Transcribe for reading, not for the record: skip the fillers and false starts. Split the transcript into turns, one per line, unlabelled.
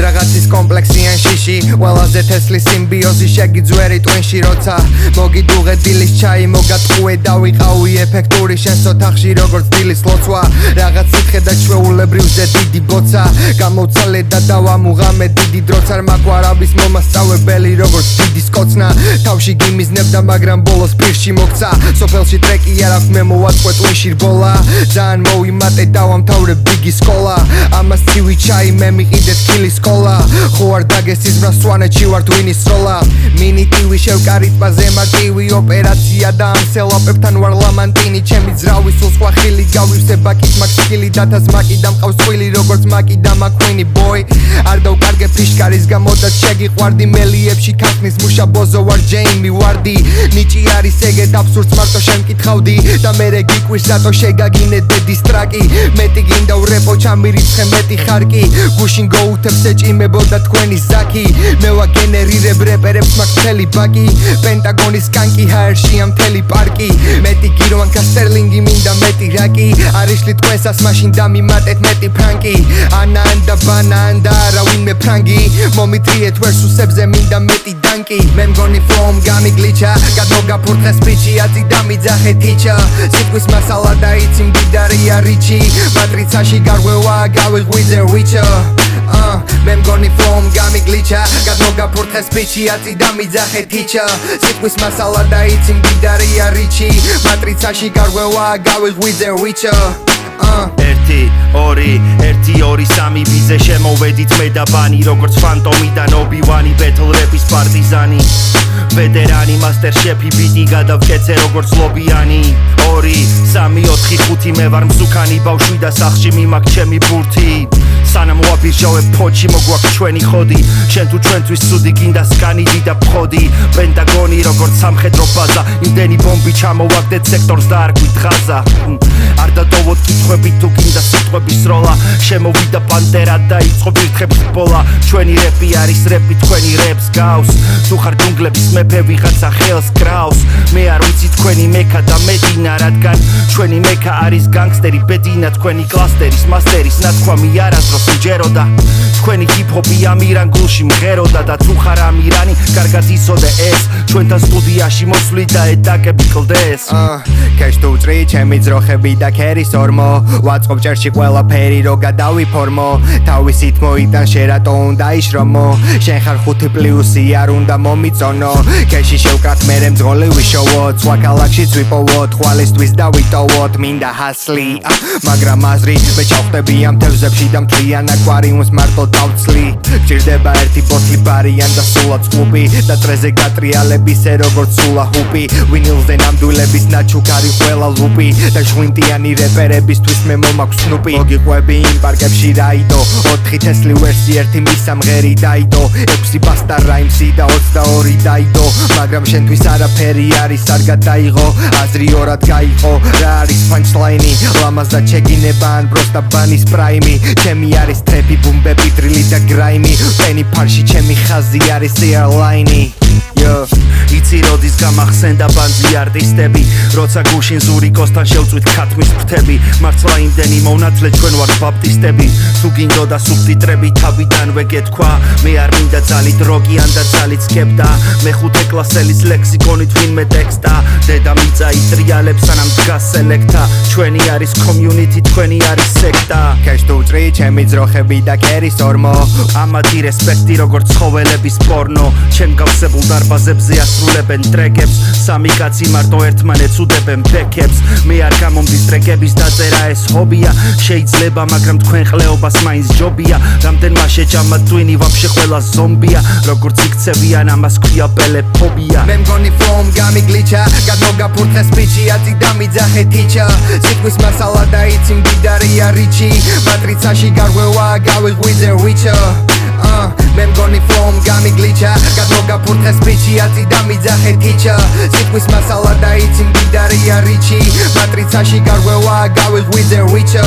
Ragazis kompleksien shishi Welაზე თესლის სიმბიოზი შეგიძვერი ტვინში როცა მოგიდუღე დილის ჩაი მოგატყუე დავიყავი ეფექტური შენს ოთახში როგორც დილის ლოცვა რაღაც სითხე და ჩვეულებრივზე დიდი ბოცა გამოვცალე და დავამუღამე დიდი დროც არ მაგვარავის მომასწავებელი როგორც დიდის კოცნა თავში გიმიზნებდა მაგრამ ბოლოს პირში მოგცა სოფელში ტრეკი არ აქვს მე მოვაწყვე ტვინში რბოლა ძალიან მოვიმატე დავამთავრე ბიგი სკოლა ამას ცივი ჩაი მე მიყიდეთ ქილის სკოლა ხო არ დაგესიზმრა სვანეთში ვარ ტვინის სროლა მინიტივი შევკარიტმაზე მარტივი ოპერაცია და ამ სელაპებთან ვარ ლამანტინი ჩემი ძრავი სულ სხვა ხილი გავივსე ბაკით მაქვს ხილი დათას მაკი და მყავს წვილი როგორც მაკი და მაქვინი ბოი არ დავკარგე ფიშკარის გამო და შეგიყვარდი მელიებში ქახნის მუშა ბოზო ვარ ჯეიმი ვარდი ნიჭი არის ეგეთ აბსურდს მარტო შენ მკითხავდი და მერე გიკვირს რატო შეგაგინე დედის ტრაკი მეტი გინდა ვრეპო ჩამირიცხე მეტი ხარკი გუშინ გოუთებს ეჭიმებოდა თქვენი ზაკი მე ვაგენერირებ რეპერებს მაქვს მთელი ბაკი პენტაგონის კანკი ჰაერში ამ მთელი პარკი მეტი გირვანკა სტერლინგი მინდა მეტი რაკი არიშლი თქვენსას მაშინ დამიმატეთ მეტი ფრანკი ანან და ბანან და არავინმე ფრანგი მომიტრიეთ ვერსუსებზე მინდა მეტი დანკი მე მგონი ფლოუმ გამიგლიჩა გადმოგაფურთხეს სპიჩი აწი დამიძახე თიჩა სიტყვის მასალა და იცი მდიდარია რიჩი მატრიცაში გარღვევა გავიღვიძე ვიჩა მე მგონი ფლოუმ გამიგლიჩა გადმოგაფურთხეს სპიჩი აწი დამიძახე თიჩა სიტყვის მასალა და იცი მდიდარია რიჩი მატრიცაში გარღვევა გავიღვიძე ვიჩა 1 2 1 2 3 ვიზე შემოვედით მე და ბანი როგორც ფანტომიდან ობივანი ბეთლ რეპის პარტიზანი ვეტერანი მასტერ შეფი ბიტი გადავკეცე როგორც ლობიანი 2 3 4 5 მე ვარ მსუქანი ბავშვი და სახში მიმაქ ჩემი ბურთი სანამ ვაბირჟავებ ფოჩი მოგვაქვს ჩვენი ხოდი შენ თუ ჩვენთვის ცუდი გინდა სკანიდი და ფხოდი პენტაგონი როგორც სამხედრო ბაზა იმდენი ბომბი ჩამოვაგდეთ სექტორს და არ გვითხაზა არ დატოვოთ კითხვები თუ გინდა სიტყვების სროლა შემოვიდა პანტერა და იწყო ვირთხებს ბოლა ჩვენი რეპი არის რეპი თქვენი რეპს გავს თუ ხარ ჯუნგლების მეფე ვიღაცა ხელს კრავს მე არ ვიცი თქვენი მექა და მედინა რადგან ჩვენი მექა არის განგსტერი ბედინა თქვენი კლასტერის მასტერის ნათქვამი არასდროს მჯეროდა თქვენი ჰიპ-ჰოპი ამირან გულში მღეროდა და თუ ხარ ამირანი კარგად იცოდე ეს ჩვენთან სტუდიაში მოსვლი და ეტაკები კლდეს კეშ თუ წრი ჩემი ძროხები და ქერის ორმო ვაწყობ ჭერში ყველაფერი რო გადავიფორმო თავისით მოიტან შერატო უნდა იშრომო შენ ხარ 5 პლუსი არ უნდა მომიწონო კეში შევკრათ მერე მძღოლი ვიშოვოთ სხვა ქალაქშიც ვიპოვოთ ხვალისთვის დავიტოვოთ მინდა ჰასლი მაგრამ აზრი მე ჩავხტები ამ თევზებში და მთლიან აკვარიუმს მარტო დავცლი გჭირდება ერთი ბოთლი ბარიან და სულად წყუბი და წრეზე გატრიალებისე როგორც სულა ჰუპი ვინილზე ნამდვილების ნაჩუქარი ყველა ლუპი და შვინტიანი რეპერებისთვის მე მომაქვს სნუპი მოგიყვები იმ პარკებში რაიდო 4 თესლი ვერსი 1 მისამღერი დაიდო 6 ბასტარ რაიმსი და 22 დაიდო მაგრამ შენთვის არაფერი არის არ გადაიღო აზრი ორად გაიყო რა არის პანჩლაინი ლამაზ და ჩეგინება ან ბროსტა ბანის პრაიმი ჩემი არის ტრეპი ბუმბები დრილი და გრაიმი პენი ფარში ჩემი ხაზი არის ეარლაინი იცი როდის გამახსენდა ბანძი არტისტები როცა გუშინ ზურიკოსთან შევწვით ქათმის ფრთები მართლა იმდენი მონათლე ჩვენ ვართ ბაპტისტები თუ გინდოდა სუბტიტრები თავიდანვე გეთქვა მე არ მინდა ძალით როკიან და ძალით სკეპტა მე 5 კლასელის ლექსიკონით ვინმე ტექსტა დედამიწა იტრიალებს სანამ დგას სელექტა ჩვენი არის კომიუნიტი თქვენი არის სექტა კეშ თუ წრი ჩემი ძროხები და ქერის ორმო ამათი რესპექტი როგორც ცხოველების პორნო ჩემ გავსებულ დარბაზებზე ასრულებენ ტრეკებს სამი კაცი მარტო ერთმანეთს უდებენ ბექებს მე არ გამომდის ტრეკების დაწერა ეს ჰობია შეიძლება მაგრამ თქვენ ყლეობას მაინც ჯობია რამდენმა შეჯამათ ტვინი ვაფშე ყველა ზომბია როგორც იქცევიან ამას ქვია პელეფობია მე მგონი ფლოუმ გამიგლიჩა გადმოგაფურთხეს სპიჩი აწი დამიძახე თიჩა სიტყვის მასალა და იცი მდიდარია რიჩი მატრიცაში გარღვევა გავიღვიძე ვიჩა მე მგონი ფლოუმ გამიგლიჩა გადმოგაფურთხეს სპიჩი აწი დამიძახე თიჩა სიტყვის მასალა და იცი მდიდარია რიჩი მატრიცაში გარღვევა გავიღვიძე ვიჩა